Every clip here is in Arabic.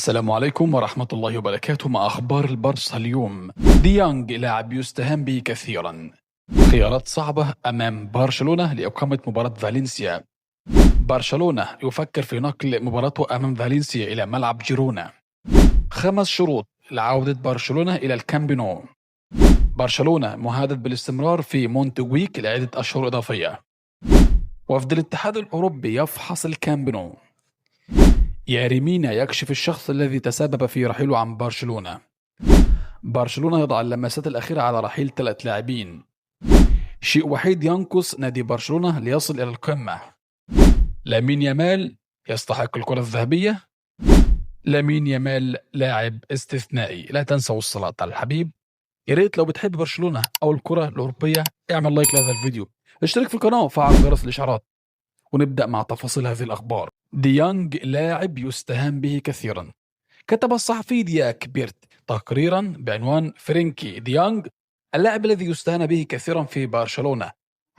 السلام عليكم ورحمة الله وبركاته. مع أخبار البرصة اليوم. ديانج لاعب يستهان به كثيرا. خيارات صعبة أمام برشلونة لإقامة مباراة فالنسيا. برشلونة يفكر في نقل مباراته أمام فالنسيا إلى ملعب جيرونا. 5 شروط لعودة برشلونة إلى الكامب نو. برشلونة مهدد بالاستمرار في مونتجويك لعدة أشهر إضافية. وفد الاتحاد الأوروبي يفحص الكامب نو. ياريمينا يكشف الشخص الذي تسبب في رحيله عن برشلونة. برشلونة يضع اللمسات الأخيرة على رحيل 3 لاعبين. شيء وحيد ينقص نادي برشلونة ليصل إلى القمة. لامين يامال يستحق الكرة الذهبية. لامين يامال لاعب استثنائي. لا تنسوا الصلاة على الحبيب. يا ريت لو بتحب برشلونة أو الكرة الأوروبية اعمل لايك لهذا الفيديو، اشترك في القناة وفعل جرس الإشعارات. ونبدأ مع تفاصيل هذه الأخبار. ديانج لاعب يستهان به كثيرا. كتب الصحفي دياك بيرت تقريرا بعنوان فرينكي ديانج اللاعب الذي يستهان به كثيرا في برشلونة.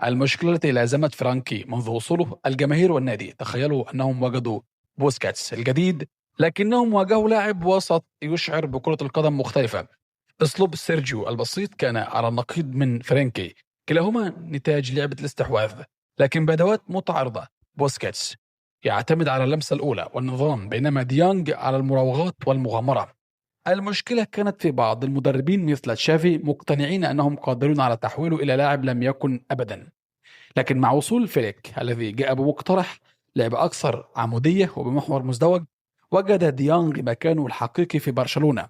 المشكلة التي لازمت فرانكي منذ وصوله الجماهير والنادي. تخيلوا أنهم وجدوا بوسكاتس الجديد، لكنهم واجهوا لاعب وسط يشعر بكرة القدم مختلفة. أسلوب سيرجيو البسيط كان على النقيض من فرينكي، كلاهما نتاج لعبة الاستحواذ لكن بأدوات متعارضة. بوسكاتس يعتمد على اللمسة الأولى والنظام، بينما ديانج على المراوغات والمغامرة. المشكلة كانت في بعض المدربين مثل تشافي مقتنعين أنهم قادرون على تحويله إلى لاعب لم يكن أبدا، لكن مع وصول فيليك الذي جاء بمقترح لعب أكثر عمودية وبمحور مزدوج، وجد ديانج مكانه الحقيقي في برشلونة.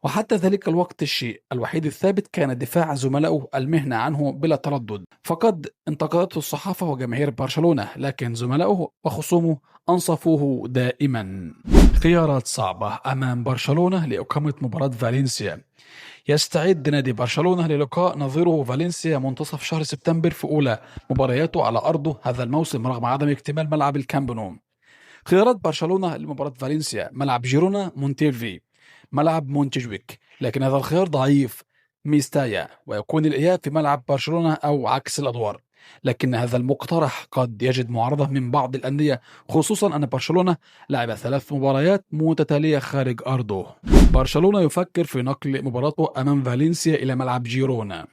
وحتى ذلك الوقت الشيء الوحيد الثابت كان دفاع زملائه المهنة عنه بلا تردد. فقد انتقدته الصحافة وجماهير برشلونة، لكن زملائه وخصومه أنصفوه دائما. خيارات صعبة أمام برشلونة لإقامة مباراة فالنسيا. يستعد نادي برشلونة للقاء نظيره فالنسيا منتصف شهر سبتمبر في أولى مبارياته على أرضه هذا الموسم رغم عدم اكتمال ملعب الكامب نو. خيارات برشلونة لمباراة فالنسيا: ملعب جيرونا، مونتيرفي، ملعب مونتجويك. لكن هذا الخيار ضعيف ميستايا، ويكون الإياب في ملعب برشلونة أو عكس الأدوار. لكن هذا المقترح قد يجد معارضة من بعض الأندية، خصوصا أن برشلونة لعب 3 مباريات متتالية خارج أرضه. برشلونة يفكر في نقل مباراته أمام فالنسيا إلى ملعب جيرونا.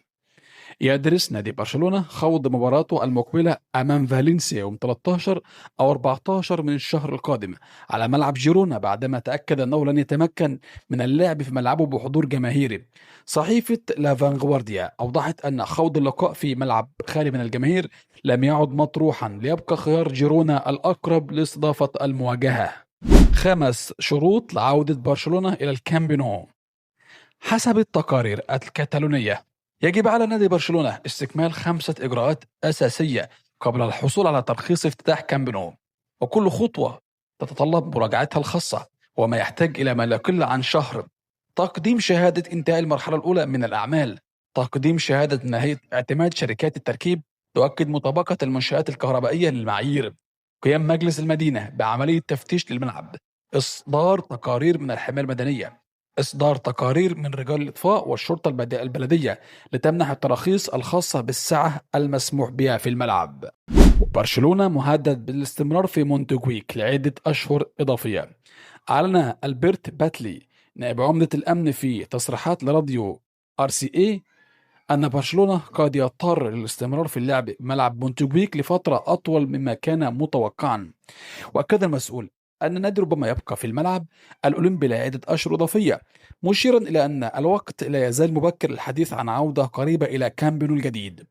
يدرس نادي برشلونة خوض مباراته المقبلة أمام فالنسيا يوم 13 أو 14 من الشهر القادم على ملعب جيرونا، بعدما تأكد أنه لن يتمكن من اللعب في ملعبه بحضور جماهيري. صحيفة لا فانغوارديا أوضحت أن خوض اللقاء في ملعب خالي من الجماهير لم يعد مطروحا، ليبقى خيار جيرونا الأقرب لاستضافة المواجهة. 5 شروط لعودة برشلونة إلى الكامب نو. حسب التقارير الكتالونية يجب على نادي برشلونة استكمال 5 إجراءات أساسية قبل الحصول على ترخيص افتتاح كامب نو، وكل خطوة تتطلب مراجعتها الخاصة، وما يحتاج إلى ما لا يقل عن شهر. تقديم شهادة انتهاء المرحلة الأولى من الأعمال، تقديم شهادة نهاية اعتماد شركات التركيب تؤكد مطابقة المنشآت الكهربائية للمعايير، قيام مجلس المدينة بعملية تفتيش للملعب، إصدار تقارير من الحماية المدنية، إصدار تقارير من رجال الإطفاء والشرطة البلدية لتمنح التراخيص الخاصة بالسعة المسموح بها في الملعب. برشلونة مهدد بالاستمرار في مونتجويك لعدة أشهر إضافية. أعلن ألبرت باتلي نائب عمدة الأمن في تصريحات لراديو RCA أن برشلونة قد يضطر للاستمرار في اللعب بملعب مونتجويك لفترة أطول مما كان متوقعا. وأكد المسؤول أن النادي ربما يبقى في الملعب الأولمبي لعدة أشهر إضافية، مشيرا إلى أن الوقت لا يزال مبكر للحديث عن عودة قريبة إلى كامب نو الجديد.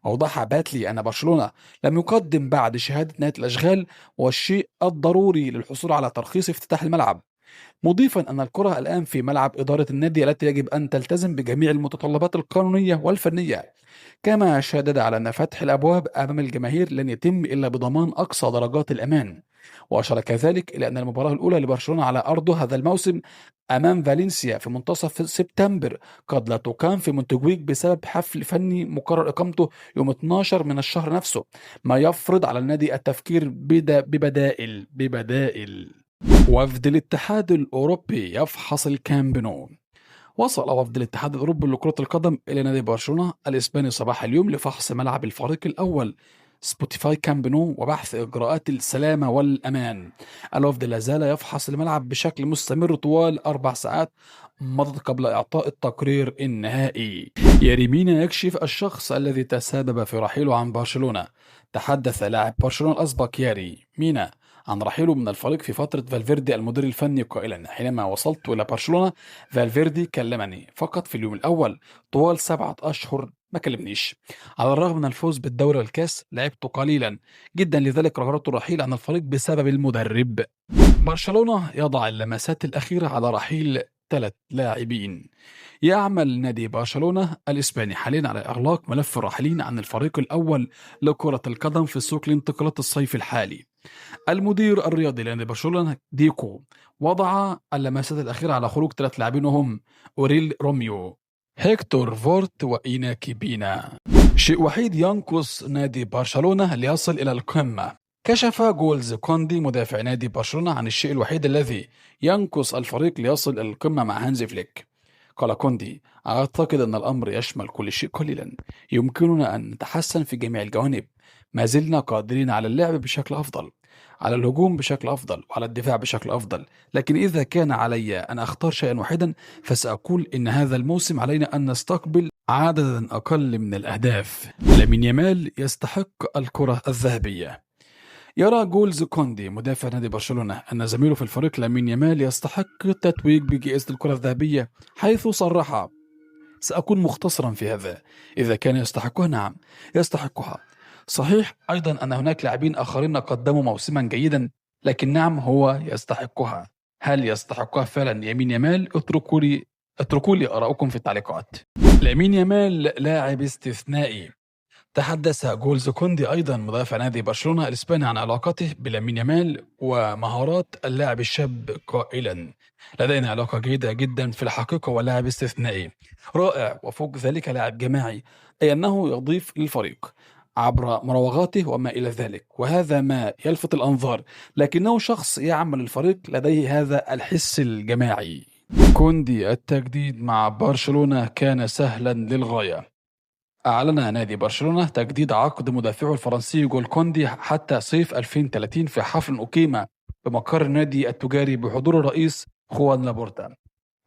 أوضح باتلي أن برشلونة لم يقدم بعد شهادة نهاية الأشغال والشيء الضروري للحصول على ترخيص افتتاح الملعب، مضيفا أن الكرة الآن في ملعب إدارة النادي التي يجب أن تلتزم بجميع المتطلبات القانونية والفنية. كما شدد على أن فتح الأبواب أمام الجماهير لن يتم إلا بضمان أقصى درجات الأمان، وأشار كذلك إلى أن المباراة الأولى لبرشلونة على أرضه هذا الموسم أمام فالنسيا في منتصف سبتمبر قد لا تقام في مونتجويك بسبب حفل فني مقرر إقامته يوم 12 من الشهر نفسه، ما يفرض على النادي التفكير ببدائل. وفد الاتحاد الأوروبي يفحص الكامب نو. وصل وفد الاتحاد الأوروبي لكرة القدم إلى نادي برشلونة الإسباني صباح اليوم لفحص ملعب الفريق الأول سبوتيفاي كامب نو وبحث إجراءات السلامة والأمان. الوفد لا زال يفحص الملعب بشكل مستمر طوال 4 ساعات مضت قبل إعطاء التقرير النهائي. ياري مينا يكشف الشخص الذي تسبب في رحيله عن برشلونة. تحدث لاعب برشلونة الأسبق ياري مينا عن رحيله من الفريق في فترة فالفيردي المدير الفني قائلا: حينما وصلت إلى برشلونة فالفيردي كلمني فقط في اليوم الأول، طوال 7 أشهر ما كلمنيش. على الرغم من الفوز بالدوري والكاس لعبت قليلا جدا، لذلك قررت الرحيل عن الفريق بسبب المدرب. برشلونة يضع اللمسات الأخيرة على رحيل 3 لاعبين. يعمل نادي برشلونة الإسباني حاليا على إغلاق ملف الراحلين عن الفريق الأول لكرة القدم في سوق الانتقالات الصيف الحالي. المدير الرياضي لنادي برشلونة ديكو وضع اللمسات الأخيرة على خروج 3 لاعبين وهم أوريل روميو، هيكتور فورت وإيناكي بينا. شيء وحيد ينقص نادي برشلونة ليصل إلى القمة. كشف جولز كوندي مدافع نادي برشلونة عن الشيء الوحيد الذي ينقص الفريق ليصل إلى القمة مع هانزي فليك. قال كوندي: أعتقد أن الأمر يشمل كل شيء قليلا، يمكننا أن نتحسن في جميع الجوانب، ما زلنا قادرين على اللعب بشكل أفضل، على الهجوم بشكل أفضل وعلى الدفاع بشكل أفضل، لكن إذا كان علي أن أختار شيئا واحدا فسأقول إن هذا الموسم علينا أن نستقبل عددا أقل من الأهداف. لامين يامال يستحق الكرة الذهبية. يرى جولز كوندي مدافع نادي برشلونة أن زميله في الفريق لامين يامال يستحق التتويج بجائزة الكرة الذهبية، حيث صرح: سأكون مختصرا في هذا، إذا كان يستحقها نعم يستحقها. صحيح أيضا أن هناك لاعبين آخرين قدموا موسما جيدا، لكن نعم هو يستحقها. هل يستحقها فعلا يمين يامال؟ اتركوا لي آراءكم في التعليقات. لامين يامال لاعب استثنائي. تحدث جولز كوندي أيضا مدافع نادي برشلونة الإسباني عن علاقته بلامين يامال ومهارات اللاعب الشاب قائلا: لدينا علاقة جيدة جدا في الحقيقة، ولاعب استثنائي رائع، وفوق ذلك لاعب جماعي، أي أنه يضيف للفريق عبر مراوغاته وما إلى ذلك، وهذا ما يلفت الأنظار، لكنه شخص يعمل الفريق لديه هذا الحس الجماعي. كوندي: التجديد مع برشلونة كان سهلا للغاية. أعلن نادي برشلونة تجديد عقد مدافعه الفرنسي جول كوندي حتى صيف 2030 في حفل أقيم بمقر النادي التجاري بحضور الرئيس خوان لابورتا.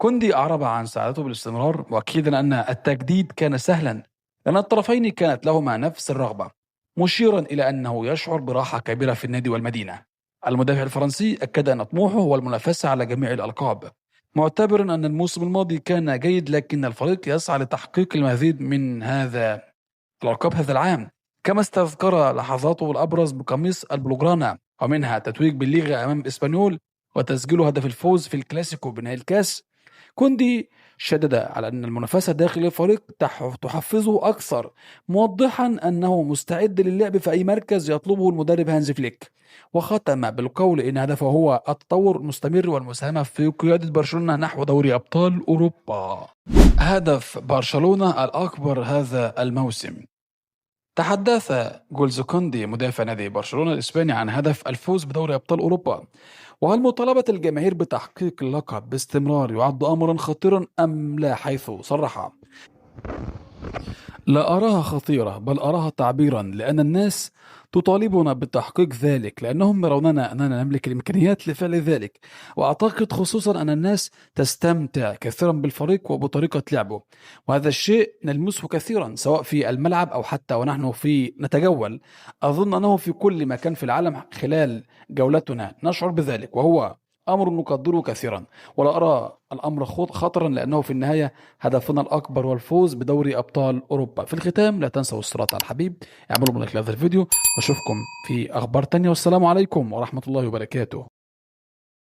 كوندي أعرب عن سعادته بالاستمرار، مؤكدا أن التجديد كان سهلا لأن الطرفين كانت لهما نفس الرغبة، مشيرا إلى أنه يشعر براحة كبيرة في النادي والمدينة. المدافع الفرنسي أكد أن طموحه هو المنافسة على جميع الألقاب، معتبرا أن الموسم الماضي كان جيد، لكن الفريق يسعى لتحقيق المزيد من هذا الألقاب هذا العام. كما استذكر لحظاته الأبرز بقميص البلوغرانا، ومنها تتويج بالليغا أمام إسبانيول وتسجيله هدف الفوز في الكلاسيكو بنهائي الكاس. كوندي شدد على أن المنافسة داخل الفريق تحفزه أكثر، موضحا أنه مستعد للعب في أي مركز يطلبه المدرب هانز فليك، وختم بالقول إن هدفه هو التطور المستمر والمساهمة في قيادة برشلونة نحو دوري أبطال أوروبا. هدف برشلونة الأكبر هذا الموسم. تحدث جولز كوندي مدافع نادي برشلونة الإسباني عن هدف الفوز بدوري أبطال أوروبا، وهل مطالبة الجماهير بتحقيق اللقب باستمرار يعد أمرا خطيرا أم لا، حيث صرح: لا أراها خطيرة، بل أراها تعبيرا، لأن الناس تطالبنا بتحقيق ذلك لأنهم يروننا أننا نملك الإمكانيات لفعل ذلك، وأعتقد خصوصا أن الناس تستمتع كثيرا بالفريق وبطريقة لعبه، وهذا الشيء نلمسه كثيرا سواء في الملعب أو حتى ونحن في نتجول. أظن أنه في كل مكان في العالم خلال جولتنا نشعر بذلك، وهو أمر نقدره كثيرا، ولا أرى الأمر خطرا، لأنه في النهاية هدفنا الأكبر والفوز بدوري أبطال أوروبا. في الختام لا تنسوا الصلاة على الحبيب، اعملوا لايك لهذا الفيديو، واشوفكم في أخبار تانية، والسلام عليكم ورحمة الله وبركاته.